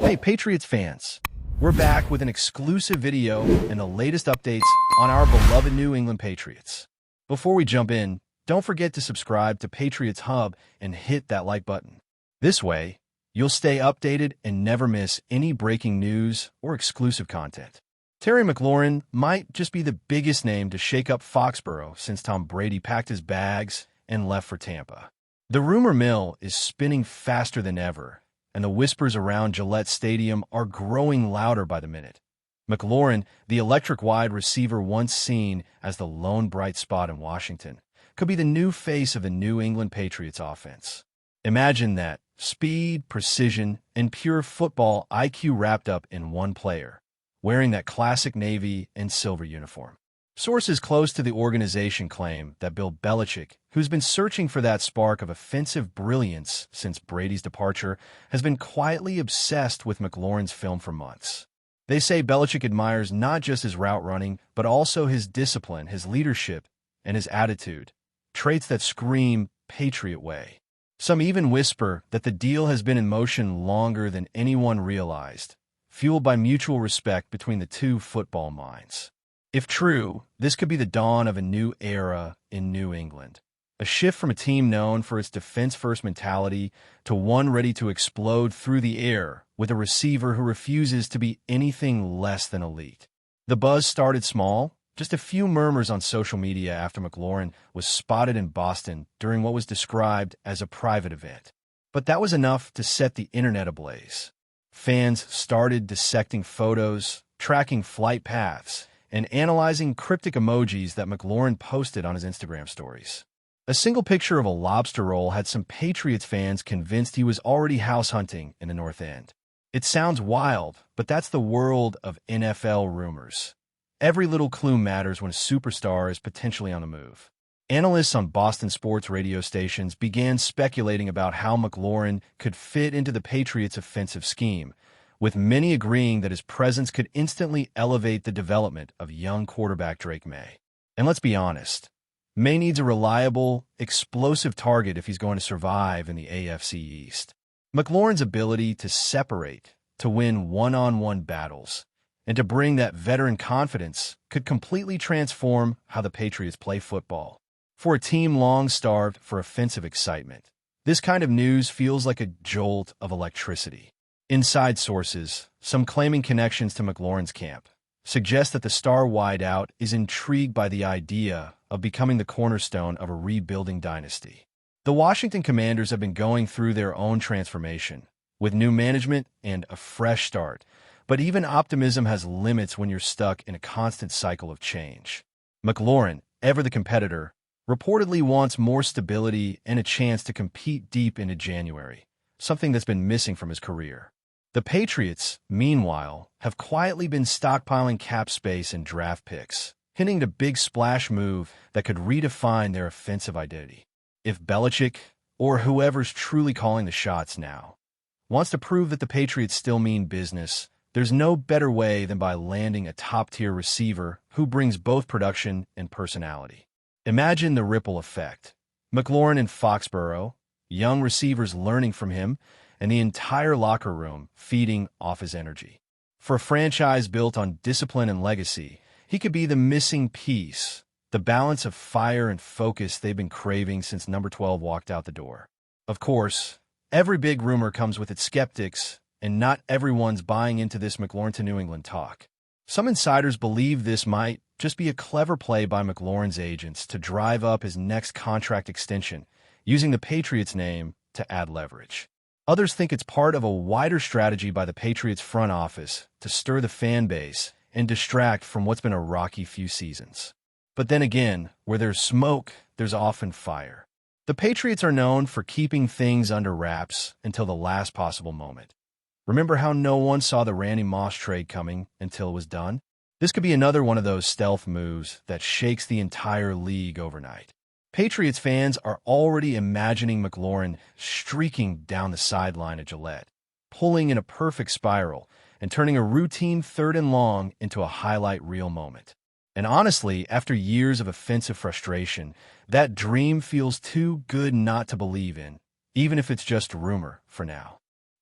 Hey, Patriots fans! We're back with an exclusive video and the latest updates on our beloved New England Patriots. Before we jump in, don't forget to subscribe to Patriots Hub and hit that like button. This way, you'll stay updated and never miss any breaking news or exclusive content. Terry McLaurin might just be the biggest name to shake up Foxborough since Tom Brady packed his bags and left for Tampa. The rumor mill is spinning faster than ever, and the whispers around Gillette Stadium are growing louder by the minute. McLaurin, the electric wide receiver once seen as the lone bright spot in Washington, could be the new face of the New England Patriots offense. Imagine that: speed, precision, and pure football IQ wrapped up in one player, wearing that classic navy and silver uniform. Sources close to the organization claim that Bill Belichick, who's been searching for that spark of offensive brilliance since Brady's departure, has been quietly obsessed with McLaurin's film for months. They say Belichick admires not just his route running, but also his discipline, his leadership, and his attitude, traits that scream Patriot way. Some even whisper that the deal has been in motion longer than anyone realized, fueled by mutual respect between the two football minds. If true, this could be the dawn of a new era in New England, a shift from a team known for its defense-first mentality to one ready to explode through the air with a receiver who refuses to be anything less than elite. The buzz started small, just a few murmurs on social media after McLaurin was spotted in Boston during what was described as a private event. But that was enough to set the internet ablaze. Fans started dissecting photos, tracking flight paths, and analyzing cryptic emojis that McLaurin posted on his Instagram stories. A single picture of a lobster roll had some Patriots fans convinced he was already house hunting in the North End. It sounds wild, but that's the world of NFL rumors. Every little clue matters when a superstar is potentially on the move. Analysts on Boston sports radio stations began speculating about how McLaurin could fit into the Patriots' offensive scheme, with many agreeing that his presence could instantly elevate the development of young quarterback Drake May. And let's be honest, May needs a reliable, explosive target if he's going to survive in the AFC East. McLaurin's ability to separate, to win one-on-one battles, and to bring that veteran confidence could completely transform how the Patriots play football. For a team long starved for offensive excitement, this kind of news feels like a jolt of electricity. Inside sources, some claiming connections to McLaurin's camp, suggest that the star wideout is intrigued by the idea of becoming the cornerstone of a rebuilding dynasty. The Washington Commanders have been going through their own transformation, with new management and a fresh start, but even optimism has limits when you're stuck in a constant cycle of change. McLaurin, ever the competitor, reportedly wants more stability and a chance to compete deep into January, something that's been missing from his career. The Patriots, meanwhile, have quietly been stockpiling cap space and draft picks, hinting at a big splash move that could redefine their offensive identity. If Belichick, or whoever's truly calling the shots now, wants to prove that the Patriots still mean business, there's no better way than by landing a top-tier receiver who brings both production and personality. Imagine the ripple effect. McLaurin in Foxborough, young receivers learning from him, and the entire locker room feeding off his energy. For a franchise built on discipline and legacy, he could be the missing piece, the balance of fire and focus they've been craving since number 12 walked out the door. Of course, every big rumor comes with its skeptics, and not everyone's buying into this McLaurin to New England talk. Some insiders believe this might just be a clever play by McLaurin's agents to drive up his next contract extension, using the Patriots name to add leverage. Others think it's part of a wider strategy by the Patriots front office to stir the fan base and distract from what's been a rocky few seasons. But then again, where there's smoke, there's often fire. The Patriots are known for keeping things under wraps until the last possible moment. Remember how no one saw the Randy Moss trade coming until it was done? This could be another one of those stealth moves that shakes the entire league overnight. Patriots fans are already imagining McLaurin streaking down the sideline at Gillette, pulling in a perfect spiral, and turning a routine 3rd and long into a highlight reel moment. And honestly, after years of offensive frustration, that dream feels too good not to believe in, even if it's just rumor for now.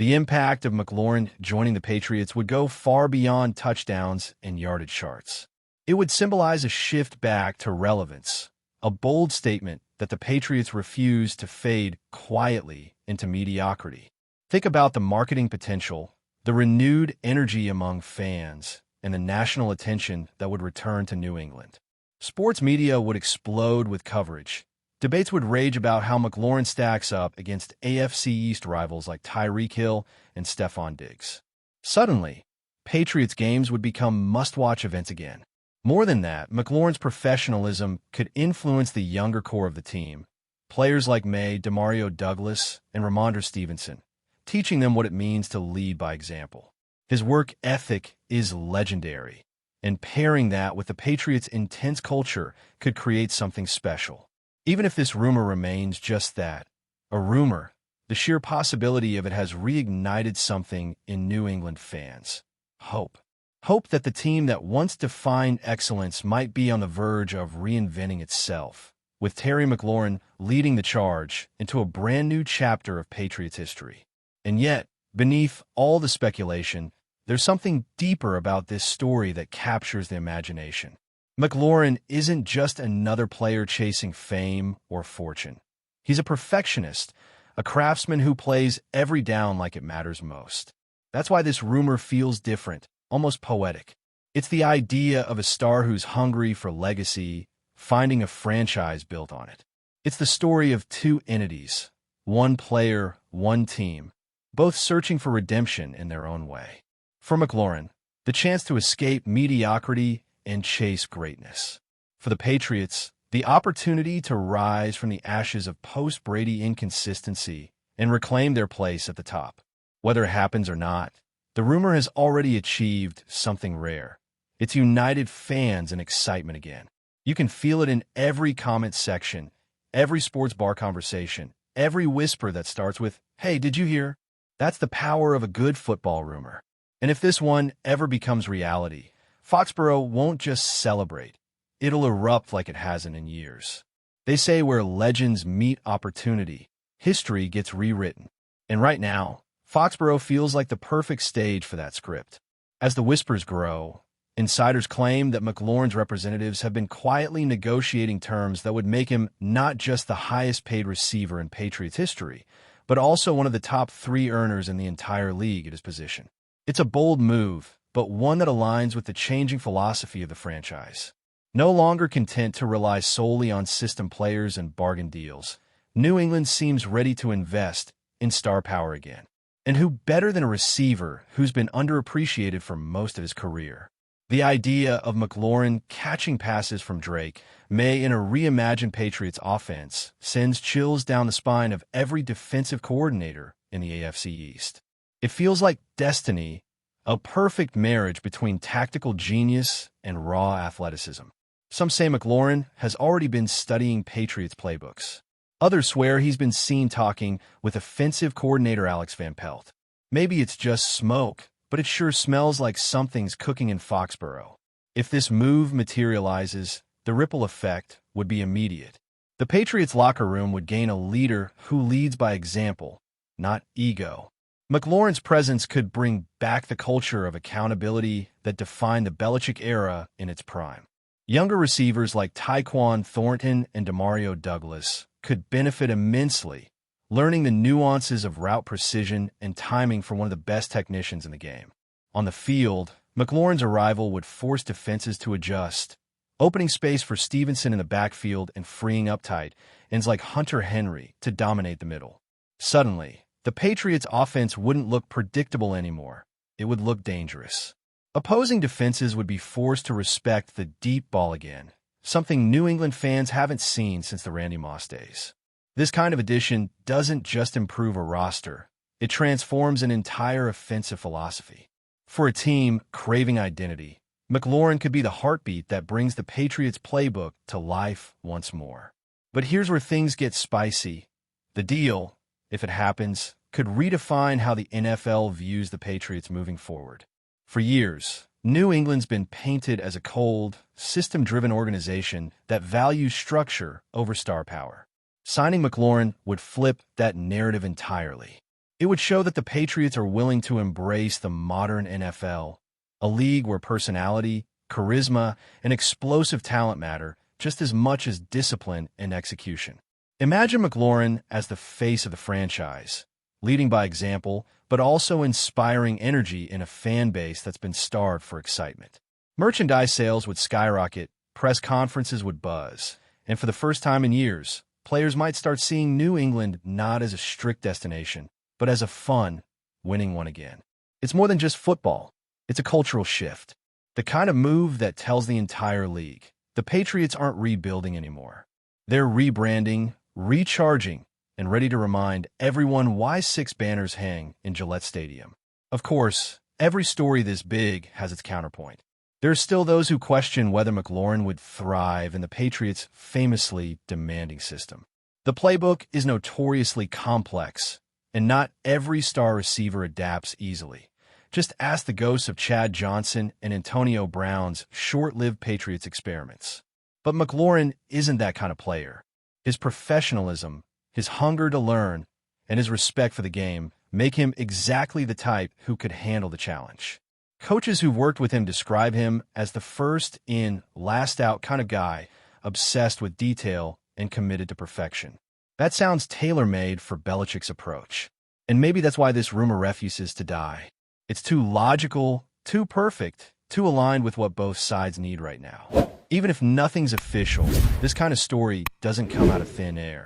The impact of McLaurin joining the Patriots would go far beyond touchdowns and yardage charts. It would symbolize a shift back to relevance, a bold statement that the Patriots refuse to fade quietly into mediocrity. Think about the marketing potential, the renewed energy among fans, and the national attention that would return to New England. Sports media would explode with coverage. Debates would rage about how McLaurin stacks up against AFC East rivals like Tyreek Hill and Stephon Diggs. Suddenly, Patriots games would become must-watch events again. More than that, McLaurin's professionalism could influence the younger core of the team, players like Demario Douglas, and Ramondre Stevenson, teaching them what it means to lead by example. His work ethic is legendary, and pairing that with the Patriots' intense culture could create something special. Even if this rumor remains just that, a rumor, the sheer possibility of it has reignited something in New England fans. Hope. Hope that the team that once defined excellence might be on the verge of reinventing itself, with Terry McLaurin leading the charge into a brand new chapter of Patriots history. And yet, beneath all the speculation, there's something deeper about this story that captures the imagination. McLaurin isn't just another player chasing fame or fortune. He's a perfectionist, a craftsman who plays every down like it matters most. That's why this rumor feels different, almost poetic. It's the idea of a star who's hungry for legacy, finding a franchise built on it. It's the story of two entities, one player, one team, both searching for redemption in their own way. For McLaurin, the chance to escape mediocrity and chase greatness. For the Patriots, the opportunity to rise from the ashes of post-Brady inconsistency and reclaim their place at the top. Whether it happens or not, the rumor has already achieved something rare. It's united fans in excitement again. You can feel it in every comment section, every sports bar conversation, every whisper that starts with, "Hey, did you hear?" That's the power of a good football rumor. And if this one ever becomes reality, Foxborough won't just celebrate. It'll erupt like it hasn't in years. They say where legends meet opportunity, history gets rewritten. And right now, Foxborough feels like the perfect stage for that script. As the whispers grow, insiders claim that McLaurin's representatives have been quietly negotiating terms that would make him not just the highest-paid receiver in Patriots history, but also one of the top 3 earners in the entire league at his position. It's a bold move, but one that aligns with the changing philosophy of the franchise. No longer content to rely solely on system players and bargain deals, New England seems ready to invest in star power again. And who better than a receiver who's been underappreciated for most of his career? The idea of McLaurin catching passes from Drake may, in a reimagined Patriots offense, sends chills down the spine of every defensive coordinator in the AFC East. It feels like destiny, a perfect marriage between tactical genius and raw athleticism. Some say McLaurin has already been studying Patriots playbooks. Others swear he's been seen talking with offensive coordinator Alex Van Pelt. Maybe it's just smoke, but it sure smells like something's cooking in Foxborough. If this move materializes, the ripple effect would be immediate. The Patriots locker room would gain a leader who leads by example, not ego. McLaurin's presence could bring back the culture of accountability that defined the Belichick era in its prime. Younger receivers like Tyquan Thornton and Demario Douglas could benefit immensely, learning the nuances of route precision and timing from one of the best technicians in the game. On the field, McLaurin's arrival would force defenses to adjust, opening space for Stevenson in the backfield and freeing up tight ends like Hunter Henry to dominate the middle. Suddenly, the Patriots' offense wouldn't look predictable anymore. It would look dangerous. Opposing defenses would be forced to respect the deep ball again, something New England fans haven't seen since the Randy Moss days. This kind of addition doesn't just improve a roster, it transforms an entire offensive philosophy. For a team craving identity, McLaurin could be the heartbeat that brings the Patriots playbook to life once more. But here's where things get spicy. The deal, if it happens, could redefine how the NFL views the Patriots moving forward. For years, New England's been painted as a cold, system-driven organization that values structure over star power. Signing McLaurin would flip that narrative entirely. It would show that the Patriots are willing to embrace the modern NFL, a league where personality, charisma, and explosive talent matter just as much as discipline and execution. Imagine McLaurin as the face of the franchise, leading by example, but also inspiring energy in a fan base that's been starved for excitement. Merchandise sales would skyrocket, press conferences would buzz, and for the first time in years, players might start seeing New England not as a strict destination, but as a fun, winning one again. It's more than just football. It's a cultural shift. The kind of move that tells the entire league, the Patriots aren't rebuilding anymore. They're rebranding, recharging, and ready to remind everyone why 6 banners hang in Gillette Stadium. Of course, every story this big has its counterpoint. There are still those who question whether McLaurin would thrive in the Patriots' famously demanding system. The playbook is notoriously complex, and not every star receiver adapts easily. Just ask the ghosts of Chad Johnson and Antonio Brown's short-lived Patriots experiments. But McLaurin isn't that kind of player. His professionalism, his hunger to learn, and his respect for the game make him exactly the type who could handle the challenge. Coaches who've worked with him describe him as the first-in, last-out kind of guy, obsessed with detail and committed to perfection. That sounds tailor-made for Belichick's approach. And maybe that's why this rumor refuses to die. It's too logical, too perfect, too aligned with what both sides need right now. Even if nothing's official, this kind of story doesn't come out of thin air.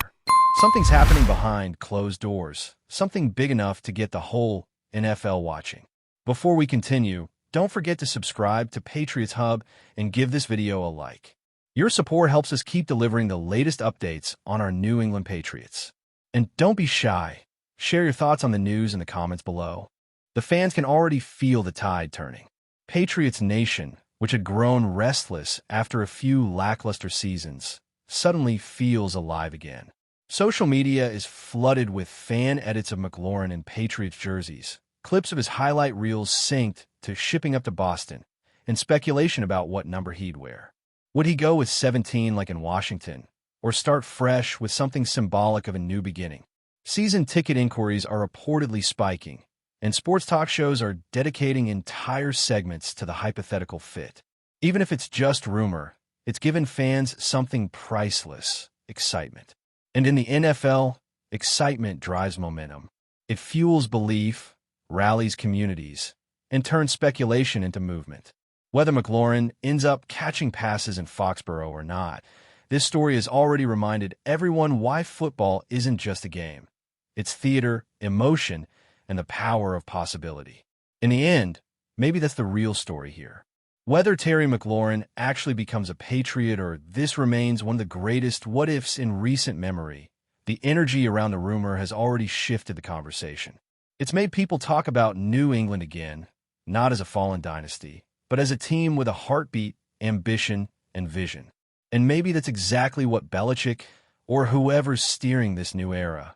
Something's happening behind closed doors, something big enough to get the whole NFL watching. Before we continue, don't forget to subscribe to Patriots Hub and give this video a like. Your support helps us keep delivering the latest updates on our New England Patriots. And don't be shy. Share your thoughts on the news in the comments below. The fans can already feel the tide turning. Patriots Nation, which had grown restless after a few lackluster seasons, suddenly feels alive again. Social media is flooded with fan edits of McLaurin in Patriots jerseys, clips of his highlight reels synced to shipping up to Boston, and speculation about what number he'd wear. Would he go with 17 like in Washington, or start fresh with something symbolic of a new beginning? Season ticket inquiries are reportedly spiking, and sports talk shows are dedicating entire segments to the hypothetical fit. Even if it's just rumor, it's given fans something priceless: excitement. And in the NFL, excitement drives momentum. It fuels belief, rallies communities, and turns speculation into movement. Whether McLaurin ends up catching passes in Foxborough or not, this story has already reminded everyone why football isn't just a game. It's theater, emotion, and the power of possibility. In the end, maybe that's the real story here. Whether Terry McLaurin actually becomes a Patriot or this remains one of the greatest what-ifs in recent memory, the energy around the rumor has already shifted the conversation. It's made people talk about New England again, not as a fallen dynasty, but as a team with a heartbeat, ambition, and vision. And maybe that's exactly what Belichick, or whoever's steering this new era,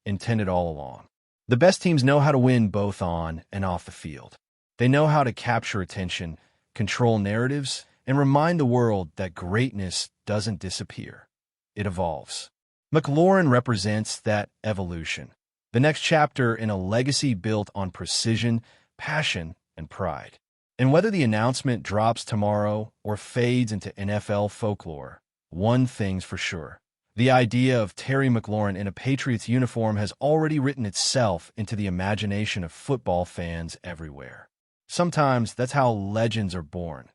intended all along. The best teams know how to win both on and off the field. They know how to capture attention, control narratives, and remind the world that greatness doesn't disappear. It evolves. McLaurin represents that evolution, the next chapter in a legacy built on precision, passion, and pride. And whether the announcement drops tomorrow or fades into NFL folklore, one thing's for sure. The idea of Terry McLaurin in a Patriots uniform has already written itself into the imagination of football fans everywhere. Sometimes that's how legends are born,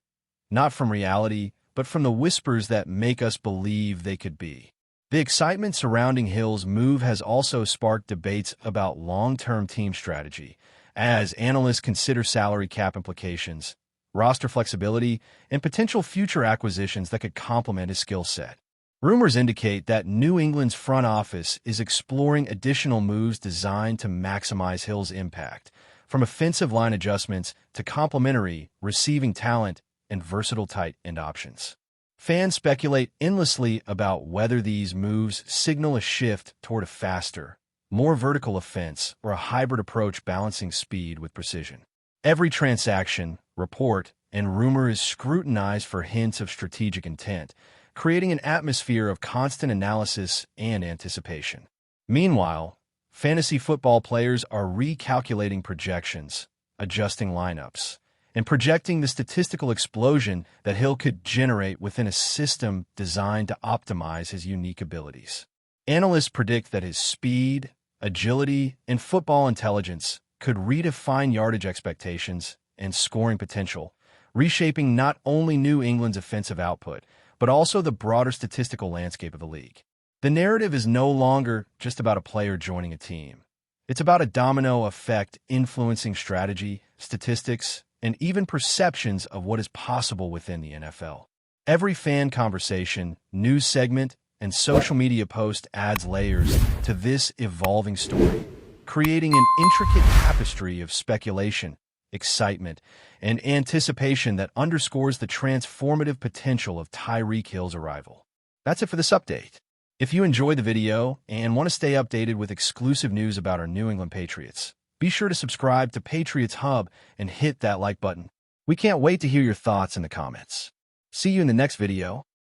not from reality, but from the whispers that make us believe they could be. The excitement surrounding Hill's move has also sparked debates about long-term team strategy, as analysts consider salary cap implications, roster flexibility, and potential future acquisitions that could complement his skill set. Rumors indicate that New England's front office is exploring additional moves designed to maximize Hill's impact, from offensive line adjustments to complementary receiving talent and versatile tight end options. Fans speculate endlessly about whether these moves signal a shift toward a faster, more vertical offense or a hybrid approach balancing speed with precision. Every transaction, report, and rumor is scrutinized for hints of strategic intent, creating an atmosphere of constant analysis and anticipation. Meanwhile, fantasy football players are recalculating projections, adjusting lineups, and projecting the statistical explosion that Hill could generate within a system designed to optimize his unique abilities. Analysts predict that his speed, agility, and football intelligence could redefine yardage expectations and scoring potential, reshaping not only New England's offensive output, but also the broader statistical landscape of the league. The narrative is no longer just about a player joining a team. It's about a domino effect influencing strategy, statistics, and even perceptions of what is possible within the NFL. Every fan conversation, news segment, and social media post adds layers to this evolving story, creating an intricate tapestry of speculation, excitement, and anticipation that underscores the transformative potential of Tyreek Hill's arrival. That's it for this update. If you enjoyed the video and want to stay updated with exclusive news about our New England Patriots, be sure to subscribe to Patriots Hub and hit that like button. We can't wait to hear your thoughts in the comments. See you in the next video.